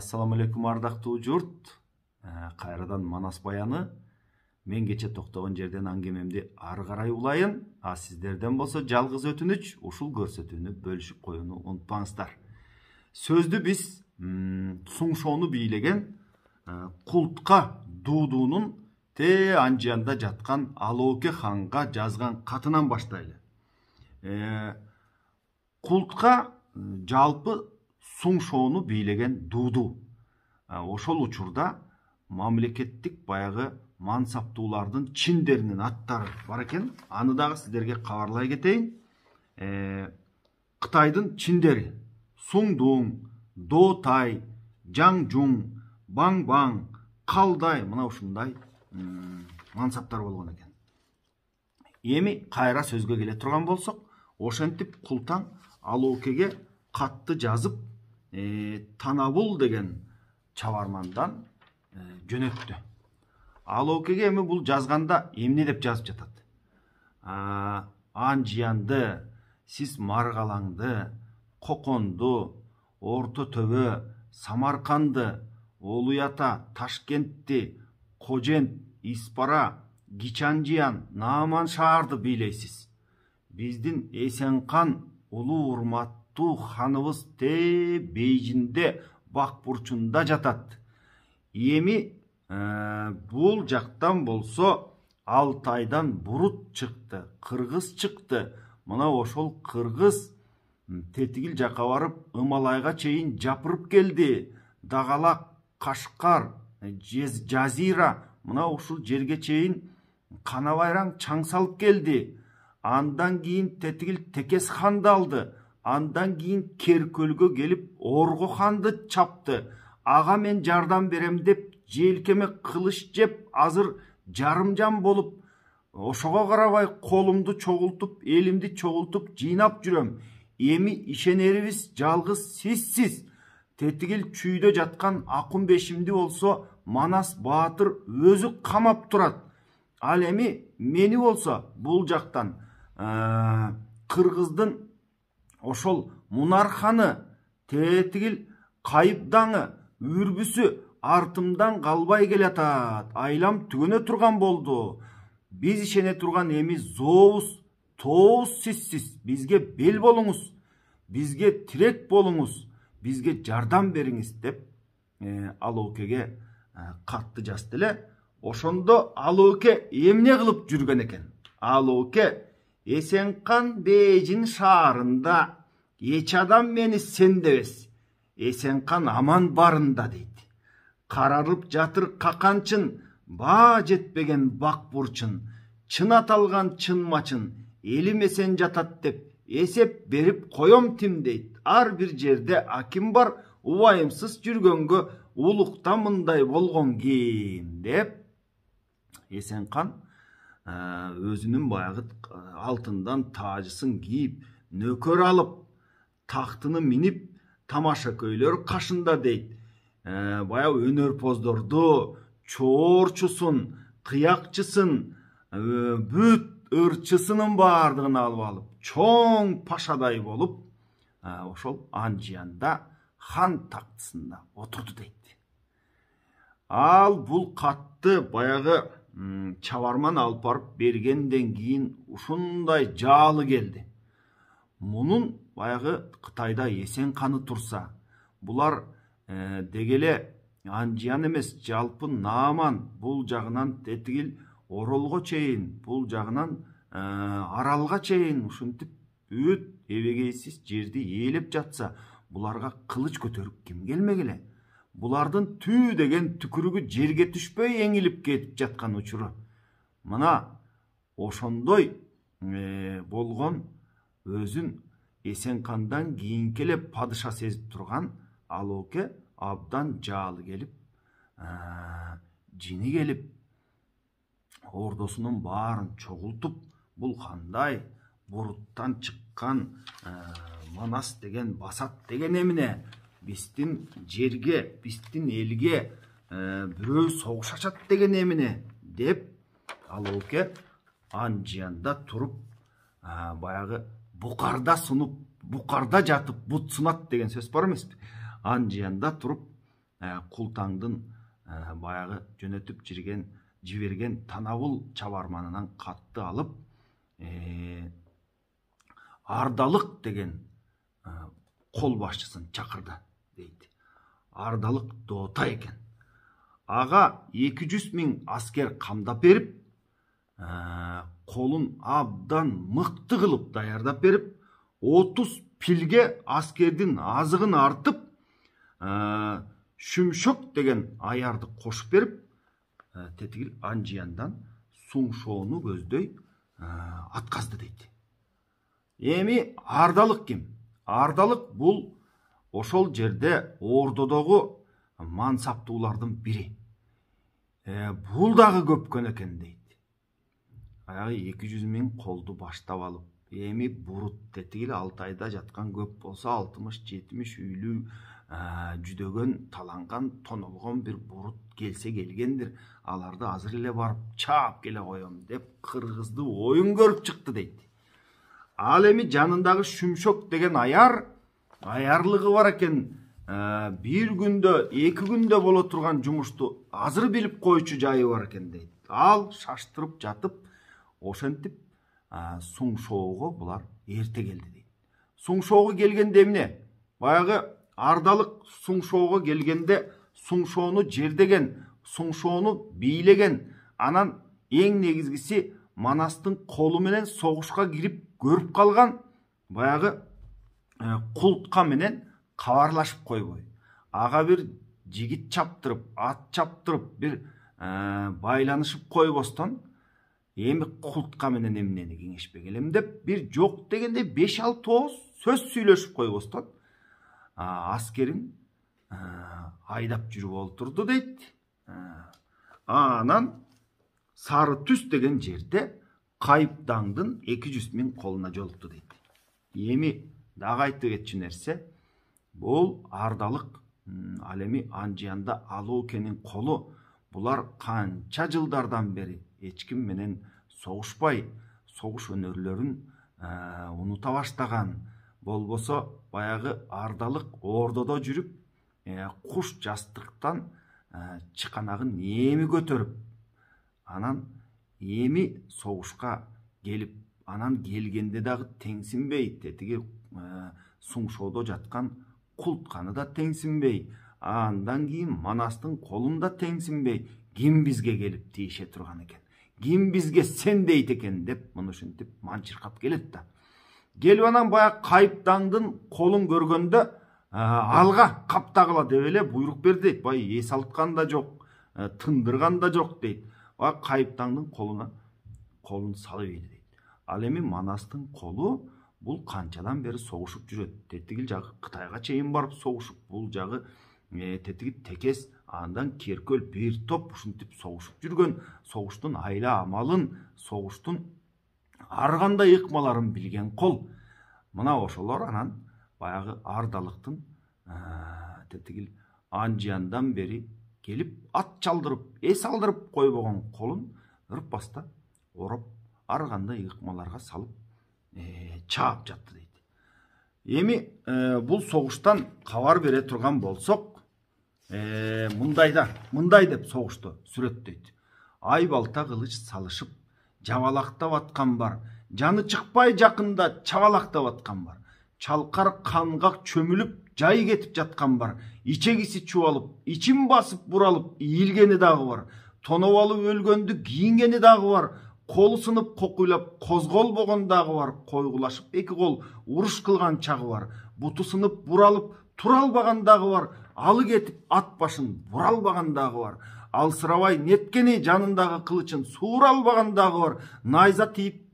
Assalamu алейкум ардактуу журт. Кайрадан Манас баяны. Мен кече токтогон жерден аңгемемди ары карай улайын. Сиздерден болсо жалгыз өтүнүч ушул көрсөтүүнү бөлүшүп коюуну унутпаңыздар. Сөздү биз суңшоону бийлеген Култка Дуудунун те анжыянда жаткан Алооке ханга жазган катынан баштайлы. Култка жалпы суңшоону бийлеген Дууду. Ошол учурда мамлекеттик баягы мансаптуулардын чиндеринин аттары бар экен. Аны дагы сиздерге кабарлай кетейин. Кытайдын чиндери: Суңдуң, Дотай, Жаңжуң, Баңбаң, Калдай, мына ушундай мансаптар болгон экен. Эми кайра сөзгө келе турган болсок, ошентип Култаң Алоокеге катты жазып, Танабул деген чабармандан жөнөттү. Алоокеге эми бул жазганда эмне деп жазып жатат? Анжыянды, сиз Маргалаңды, Коконду, Орто Төбө, Самарканды, Олуята, Ташкентти, Кожент, Испара, Кичанжыян, Нааман шаарды бийлейсиз. Биздин Эсенкан улуу урматтуу ханыбыз те Бейжинде бак бурчунда жатат. Эми бул жактан болсо Алтайдан бурут чыкты, кыргыз чыкты. Мына ошол кыргыз Тетигил жака барып Ымалайга чейин жапырып келди. Дагалак, Кашкар, Жазира, мына ушул жерге чейин Канабайраң чаң салып келди. Андан кийин Тетигил Текес ханды алды. Андан кийин Керкөлгө келип Орго ханды чапты. Ага мен жардам берем деп желкеме кылыч жеп, азыр жарымжан болуп, ошого карабай колумду чогултуп, элимди чогултуп жыйнап жүрөм. Эми ишенерибиз жалгыз сизсиз. Тетигил чүйдө жаткан Акун бешимди болсо Манас Баатыр өзү камап турат. Ал эми мени болсо бул жактан кыргыздын ошол Мунарханы, Тетигил Кайыпдаңы, Үрбүсү артымдан калбай келатат. Айлам түгөнө турган болду. Биз ишене турган эми зообуз, тообуз сизсиз. Бизге бел болуңуз, бизге тирек болуңуз, бизге жардам бериңиз деп Алоокеге катты жазды эле. Ошондо Алооке эмне кылып жүргөн экен? Алооке Эсенкан Бейжин шаарында эч адам мени сендебес. Эсенкан аман барында дейт. Карарып жатыр каканчын, баа жетпеген бак бурчун. Чын аталган чын мачын, элим эсен жатат деп эсеп берип коем тим дейт. Ар бир жерде аким бар, убайымсыз жүргөнгө улукта мындай болгон ким деп Эсенкан өзүнүн баягы алтындан таажысын кийип, нөкөр алып, тактыны минип, тамашакөйлөр кашында дейт. Баягы өнөрпоздорду, чоорчусун, кыякчысын, бүт ырчысынын баардыгын алып алып, чоң пашадай болуп, ошол Анжыянда хан тактысында отурду дейт. Ал бул катты баягы чабарман алып барып бергенден кийин ушундай жаалы келди. Мунун баягы Кытайда Эсенканы турса, булар дегеле Анжыян эмес, жалпы Нааман, бул жагынан Тетигил Оролго чейин, бул жагынан Аралга чейин ушинтип бүт эбегейсиз жерди ээлеп жатса, буларга кылыч көтөрүп ким келмегиле? Булардын түү деген түкүрүгү жерге түшпөй эңилип кетип жаткан учуру. Мына ошондой болгон өзүн Эсенкандан кийинки эле падыша сезип турган Алооке абдан жаалы келип, жини келип, ордосунун баарын чогултуп, бул кандай буруттан чыккан Манас деген басат деген эмне? Биздин жерге, биздин элге бирөө согуш ачат деген эмне деп Алооке Анжыянда туруп, баягы букарда сунуп, букарда жатып бут сунат деген сөз бар эмеспи? Анжыянда туруп Култаңдын баягы жөнөтүп жиберген Танабул чабарманынан катты алып, Ардалык деген кол башчысын чакырды дейт. Ардалык доота экен. Ага 200 000 аскер камдап берип, колун абдан мыкты кылып даярдап берип, 30 пилге аскердин азыгын артып, Шүмшөк деген аярды кошуп берип, тетигил Анжияндан Суңшоону көздөй атказды дейт. Эми Ардалык ким? Ардалык бул ошол жерде ордодогу мансаптуулардын бири. Бул дагы көпкөн экен дейт. Аягы 200 000 колду баштап алып, эми бурут тетигил Алтайда жаткан көп болсо 60-70 үйлүү жүдөгөн таланган тонолгон бир бурут келсе келгендир, аларды азыр эле барып чаап келе коем деп кыргызды оюн көрүп чыкты дейт. Ал эми жанындагы Шүмшөк деген аярлыгы бар экен, бир күндө, 2 күндө боло турган жумушту азыр билип койчу жайы бар экен дейт. Ал шаштырып жатып, ошентип Суңшоого булар эрте келди дейт. Суңшоого келгенде эмне? Баягы Ардалык Суңшоого келгенде Суңшоону жердеген, Суңшоону бийлеген, анан эң негизгиси Манастын колу менен согушка кирип көрүп калган баягы Култка менен кабарлашып койбой. Ага бир жигит чаптырып, ат чаптырып, бир байланышып койбостон, эми Култка менен эмнени кеңешпек элем деп, бир жок дегенде 5-6 ооз сөз сүйлөшүп койбостон, аскерин айдап жүрүп олтурду дейт. Анан Сары Түз деген жерде Кайыптаңдын 200 000 колуна жолукту дейт. Эми дагы айтып кетчү нерсе, бул Ардалык ал эми Анжиянда алуу экенин колу, булар канча жылдардан бери эч ким менен согушпай, согуш өнөрлөрүн унута баштаган. Болбосо баягы Ардалык ордодо жүрүп, куш жастыктан чыканагын эми көтөрүп, анан эми согушка келип, анан келгенде дагы теңсинбей, тетиги Суңшоодо жаткан Култканы да теңсинбей, андан кийин Манастын колун да теңсинбей, ким бизге келип тийише турган экен, ким бизге сен дейт экен деп, муну ушинтип манчыркап келет да. Келип анан баягы Кайыптаңдын колун көргөндө алга каптагыла деп эле буйрук берди дейт. Бай эс алткан да жок, тындырган да жок дейт. Кайыптаңдын колун салып ийди дейт. Ал эми Манастын колу бул канчадан бери согушуп жүрөт. Тетигил жагы Кытайга чейин барып согушуп, бул жагы тетиги Текес, андан Керкөл бир топ ушинтип согушуп жүргөн, согуштун айла амалын, согуштун ар кандай ыкмаларын билген кол. Мына ошолор анан баягы Ардалыктын тетигил Анжияндан бери келип ат чалдырып, эс алдырып койбогон колун ырпаста ороп, ар кандай ыкмаларга салып чаап жатты дейт. Эми бул согуштан кабар бере турган болсок, мындай деп согушту сүрөттөйт. Ай балта кылыч салышып, жабалактап аткан бар, жаны чыкпай жакында чабалактап аткан бар. Чалкар канга чөмүлүп, жай кетип жаткан бар. Ичегиси чубалып, ичин басып буралып, ийилгени дагы бар. Тоноп алып өлгөндү кийингени дагы бар. Колу сынып кокуйлап, козголбогон дагы бар. Койгулашып эки кол уруш кылган чагы бар. Буту сынып буралып, тура албаган дагы бар. Алы кетип ат башын бура албаган дагы бар. Алсырабай неткени жанындагы кылычын суура албаган дагы бар. Найза тийип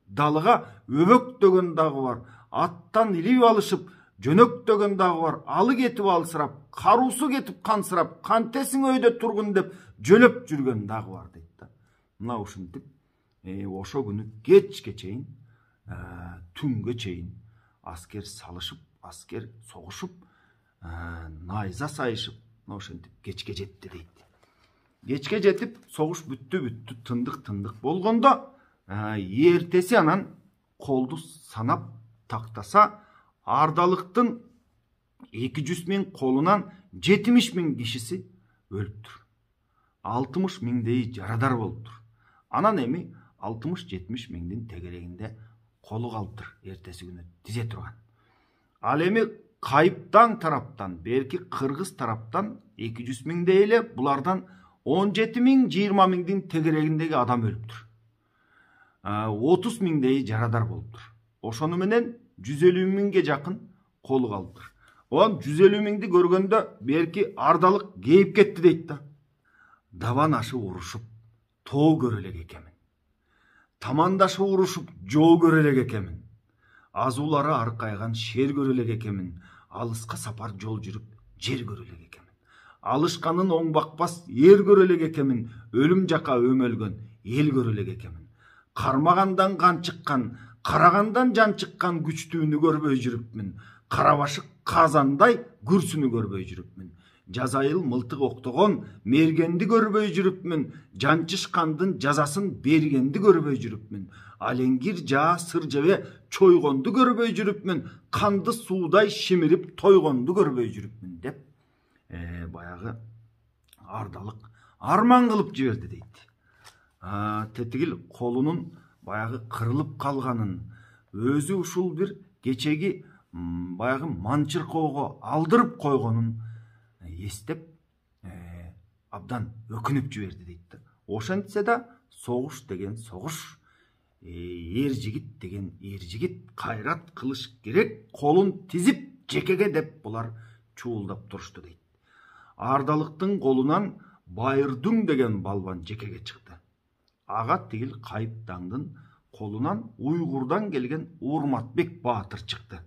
далыга өбөктөгөн дагы бар. Аттан илип алышып жөнөктөгөн дагы бар. Алы кетип алсырап, каруусу кетип кансырап, кантесиң өйдө тургун деп жөлөп жүргөн дагы бар дейт да. Мына ушинтип ошо күнү кечке чейин, түнгө чейин аскер салышып, аскер согушуп, найза сайышып, ошентип кечке жетти дейт. Кечке жетип согуш бүттү, тындык болгондо, эртеси анан колду санап тактаса, Ардалыктын 200 000 колунан 70.000 кишиси өлүптүр. 60.000 жарадар болуптур. Анан эми 60-70 миңдин тегерегинде колу калыптыр эртеси күнү тизе турган. Ал эми Кайыптаң тараптан, берки Кыргыз тараптан 200 миңдей эле, булардан 17 миң, 20 миңдин тегерегиндеги адам өлүптүр. 30 миңдей жарадар болуптур. Ошону менен 150 миңге жакын колу калыптыр. Оған 150 миңди көргөндө берки ардалык кейип кетти дейт да. Даван ашы урушуп, тоо көрө элек экенмин. Тамандашы урушуп, жоо көрө элек экенмин. Азуулары аркайган шер көрө элек экенмин. Алыска сапар жол жүрүп, жер көрө элек экенмин. Алышканын оң бакпас ер көрө элек экенмин. Өлүм жака өмөлгөн эл көрө элек экенмин. Кармагандан кан чыккан, карагандан жан чыккан күчтүүнү көрбөй жүрүпмүн. Карабашык казандай күрсүнү көрбөй жүрүпмүн. Жазайыл мылтык октогон мергенди көрбөй жүрүпмүн. Жанчышкандын жазасын бергенди көрбөй жүрүпмүн. Алеңгир жаа сыр жебе чойгонду көрбөй жүрүпмүн. Канды суудай шимирип тойгонду көрбөй жүрүпмүн деп баягы ардалык арман кылып жиберди дейт. Тетигил колунун баягы кырылып калганын, өзү ушул бир кечеги баягы манчыркоого алдырып койгонун эстеп абдан өкүнүп жиберди дейт. Ошентсе да согуш деген согуш, эр жигит деген эр жигит, кайрат кылыш керек, колун тизип жекеге деп булар чуулдап турушту дейт. Ардалыктын колунан Байырдүң деген балбан жекеге чыкты. Ага тигил Кайыптаңдын колунан Уйгурдан келген Урматбек баатыр чыкты.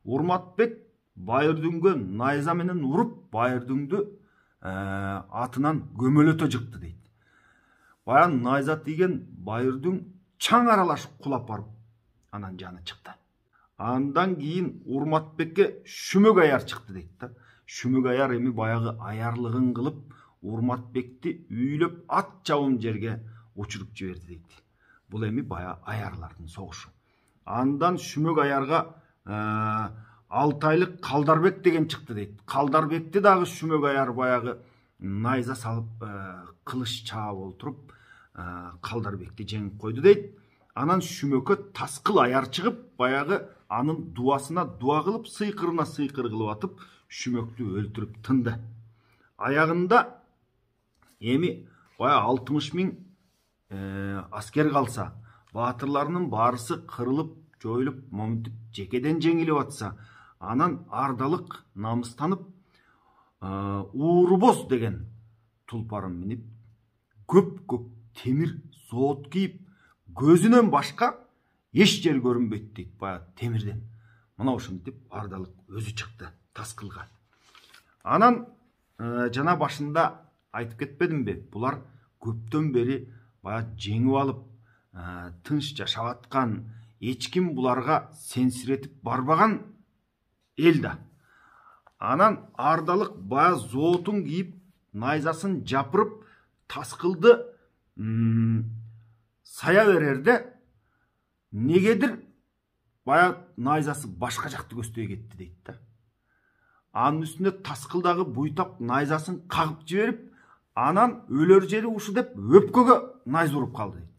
Урматбек Байырдүңгө найза менен уруп, Байырдүңдү атынан көмөлөтө жыкты дейт. Баян найза тийген Байырдүң чаң аралаш кулап барып, анан жаны чыкты. Андан кийин Урматбекке Шүмөк аяр чыкты дейт да. Шүмөк аяр эми баягы аярлыгын кылып, Урматбекти үйлөп ат жабым жерге учуруп жиберди дейт. Бул эми бая аярлардын согушу. Андан Шүмөк аярга 6 айлык Калдарбек деген чыкты дейт. Калдарбекти дагы Шүмөк аяр баягы найза салып, кылыч чаап олтуруп, Калдарбекти жеңип койду дейт. Анан Шүмөккө Таскыл аяр чыгып, баягы анын дуасына дуа кылып, сыйкырына сыйкыр кылып атып, Шүмөктү өлтүрүп тынды. Аягында эми бая 60 миң аскер калса, баатырларынын баарысы кырылып, жоюлуп, момунтип жекеден жеңилип атса, анан ардалык намыстанып, Уурбоз деген тулпарын минип, көп темир зоот кийип, көзүнөн башка эч жер көрүнбөйт дейт, баягы темирден. Мына ошентип ардалык өзү чыкты Таскылга. Анан жана башында айтып кетпедимби, булар көптөн бери баягы жеңип алып, тынч жашап аткан, эч ким буларга сенсиретип барбаган эл да. Анан ардалык бая зоотун кийип, найзасын жапырып, Таскылды сая берерде, негедир бая найзасы башка жакты көздөй кетти дейт да. Анын үстүнө Таскылдагы буйтап найзасын кагып жиберип, анан өлөр жери ушу деп өпкөгө найза уруп калды дейт.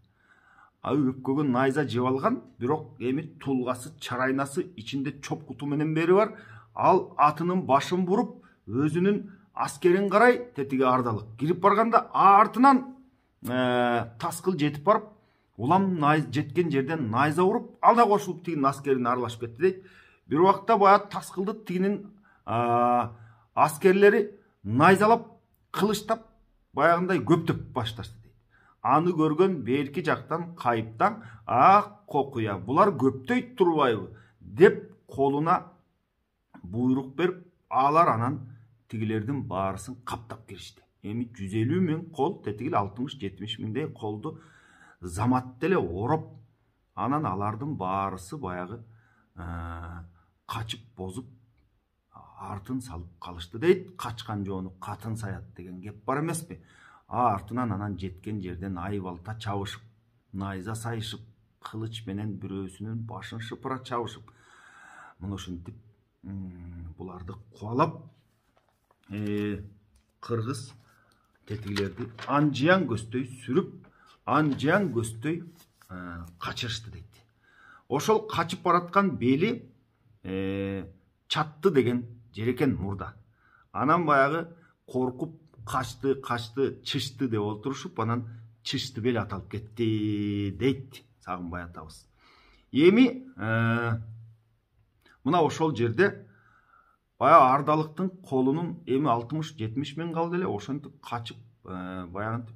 Өпкөгө найза жеп алган, бирок эми тулгасы, чарайнасы, ичинде чоп куту менен бери бар. Ал атынын башын буруп, өзүнүн аскерин карай тетиги ардалык кирип барганда, артынан Таскыл жетип барып, улам жеткен жерден найза уруп, ал да кошулуп тигинин аскерине аралашып кетти дейт. Бир убакта бая Таскылды тигинин аскерлери найзалап, кылычтап, баягындай көптөп башташты дейт. Аны көргөн берки жактан Кайыптаң, кокуя, булар көптөйт турбайбы деп колуна буйрук берип, алар анан тигилердин баарысын каптап киришти. Эми 150 миң кол, тетигил 60-70 миңдей колду замат деле ороп, анан алардын баарысы баягы качып бозуп, артын салып калышты дейт. Качкан жоону катын саят деген кеп бар эмеспи? Артынан анан жеткен жерден айбалта чабышып, найза сайышып, кылыч менен бирөөсүнүн башын шыпыра чабышып, мына ушинтип буларды кубалап, кыргыз тетигилерди анжыян көздөй сүрүп, анжыян көздөй качырышты дейт. Ошол качып бараткан бели чатты деген жер экен мурда. Анан баягы коркуп качты, чычты деп отурушуп, анан чычты бел аталып кетти дейт Сагынбай атабыз. Эми мына ошол жерде баягы Ардалыктын колунун эми 60-70 миң калды эле, ошентип качып баягынтип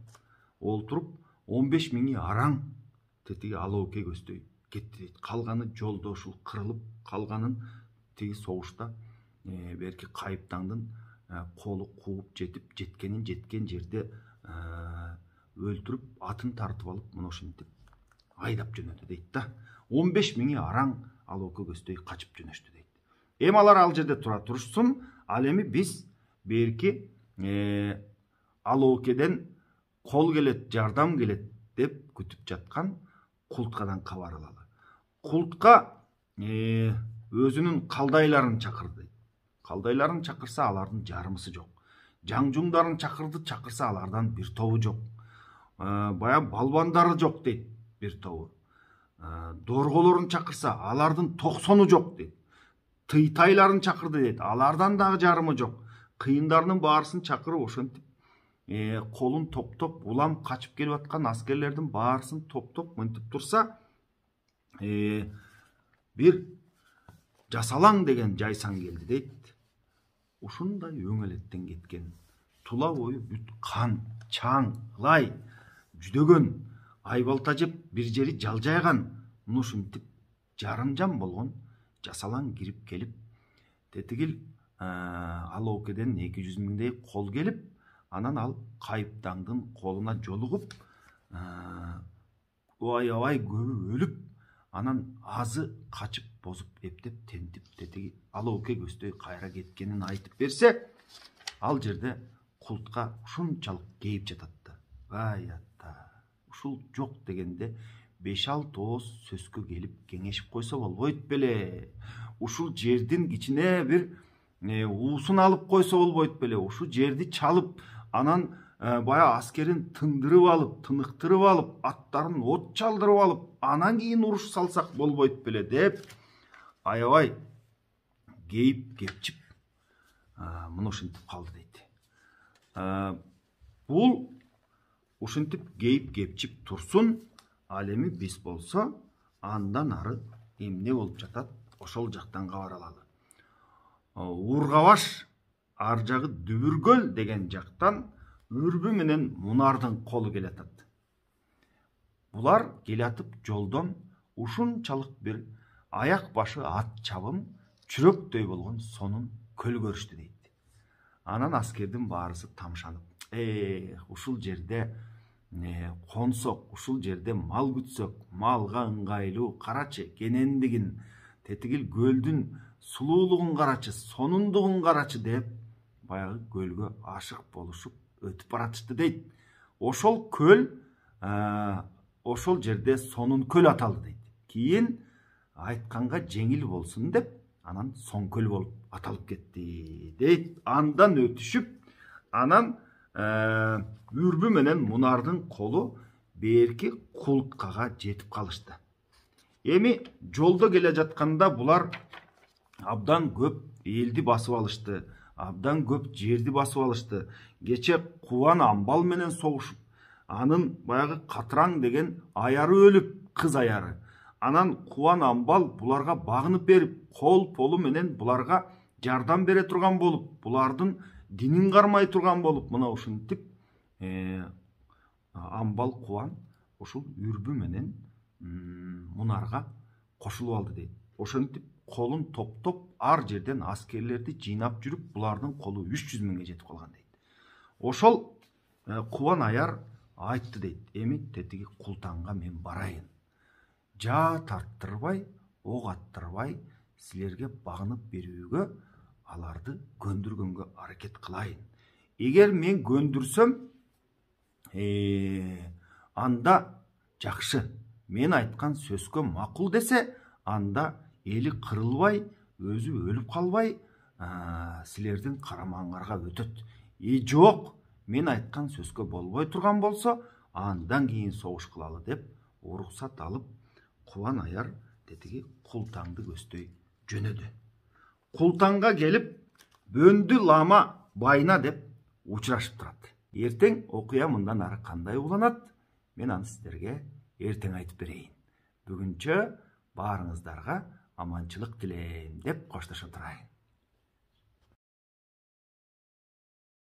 олтуруп 15 миңи араң тетиги Алооке көздөй кетти дейт. Калганы жолдо ушул кырылып калганын тиги согушта берки Кайыптаңдын колу кууп жеткен жерде өлтүрүп, атын тартып алып, мына ошентип айдап жөнөдү дейт да. 15 миңи араң Алооке көздөй качып жөнөштү дейт. Эми алар ал жерде тура турушсун, ал эми биз берки Алоокеден кол келет, жардам келет деп күтүп жаткан Култкадан кабар алалы. Култка өзүнүн калдайларын чакырды. Калдайларын чакырса, алардын жарымысы жок. Жаңжуңдарын чакырса, алардан бир тобу жок. Бая балбандары жок дейт, бир тобу. Дорголорун чакырса, алардын 90-у жок дейт. Тыйтайларын чакырды дейт, алардан дагы жарымы жок. Кыйындарынын баарысын чакырып, ошентип колун топтоп, улам качып келип аткан аскерлердин баарысын топтоп мынтип турса, бир Жасалаң деген жайсаң келди дейт. Ушундай өңөлеттен кеткен, тула бою бүт кан, чаң, лай, жүдөгөн, айбалта жеп бир жери жалжайган, ушинтип жарымжан болгон Жасалаң кирип келип, тетигил Алоокеден 200 миңдей кол келип, анан ал Кайыптаңдын колуна жолугуп, аябай көбү өлүп, анан азы качып, бозуп, эптеп, тентип, тетиги Алооке көздөй кайра кеткенин айтып берсе, ал жерде Култка ушунчалык кейип жататты. Вай атта, ушул жок дегенде 5-6 ооз сөзгө келип кеңешип койсо болбойт беле? Ушул жердин кичине бир уусун алып койсо болбойт беле? Ушул жерди чалып, анан бая аскерин тындырып алып, тыныктырып алып, аттарын от чалдырып алып, анан кийин уруш салсак болбойт беле деп аябай кейип кепчип мына ушинтип калды дейт. Бул ушинтип кейип кепчип турсун, ал эми биз болсо андан ары эмне болуп жатат, ошол жактан кабар алалы. Ургабаш, ар жагы Дүбүргөл деген жактан Үрбү менен Мунардын колу келатат. Булар келатып жолдон ушунчалык бир аяк башы ат чабым, чүрөктөй болгон сонун көл көрүштү дейт. Анан аскердин баарысы тамшанып, ушул жерде консок, ушул жерде мал күтсөк, малга ыңгайлуу, карачы кенендигин, тетигил көлдүн сулуулугун карачы, сонундугун карачы деп баягы көлгө ашык болушуп өтүп баратышты дейт. Ошол көл, ошол жерде сонун көл аталды дейт. Кийин айтканга жеңил болсун деп, анан Соң көл болуп аталып кетти дейт. Андан өтүшүп, анан Үрбү менен Мунардын колу берки Култкага жетип калышты. Эми жолдо келе жатканда булар абдан көп элди басып алышты, абдан көп жерди басып алышты. Кече Кубан Амбал менен согушуп, анын баягы Катыраң деген аяры өлүп, кыз аяры. Анан Кубан Амбал буларга багынып берип, кол полу менен буларга жардам бере турган болуп, булардын динин кармай турган болуп, мына ушинтип Амбал Кубан ушул Үрбү менен Мунарга кошулуп алды дейт. Ошентип колун топтоп ар жерден аскерлерди жыйнап жүрүп, булардын колу 300 миңге жетип калган дейт. Ошол Кубан аяр айтты дейт, эми тетиги Култаңга мен барайын. Жаа тарттырбай, ок аттырбай, силерге багынып берүүгө, аларды көндүргөнгө аракет кылайын. Эгер мен көндүрсөм, анда жакшы, мен айткан сөзгө макул десе, анда эли кырылбай, өзү өлүп калбай, силердин карамаңарга өтөт. Жок, мен айткан сөзгө болбой турган болсо, андан кийин согуш кылалы деп уруксат алып, Кубан аяр тетиги Култаңды көздөй жөнөдү. Култаңга келип, бөндү лама байына деп учурашып турат. Эртең окуя мындан ары кандай уланат, мен аны сиздерге эртең айтып берейин. Бүгүнчө баарыңыздарга аманчылык тилейм деп коштошо турайын.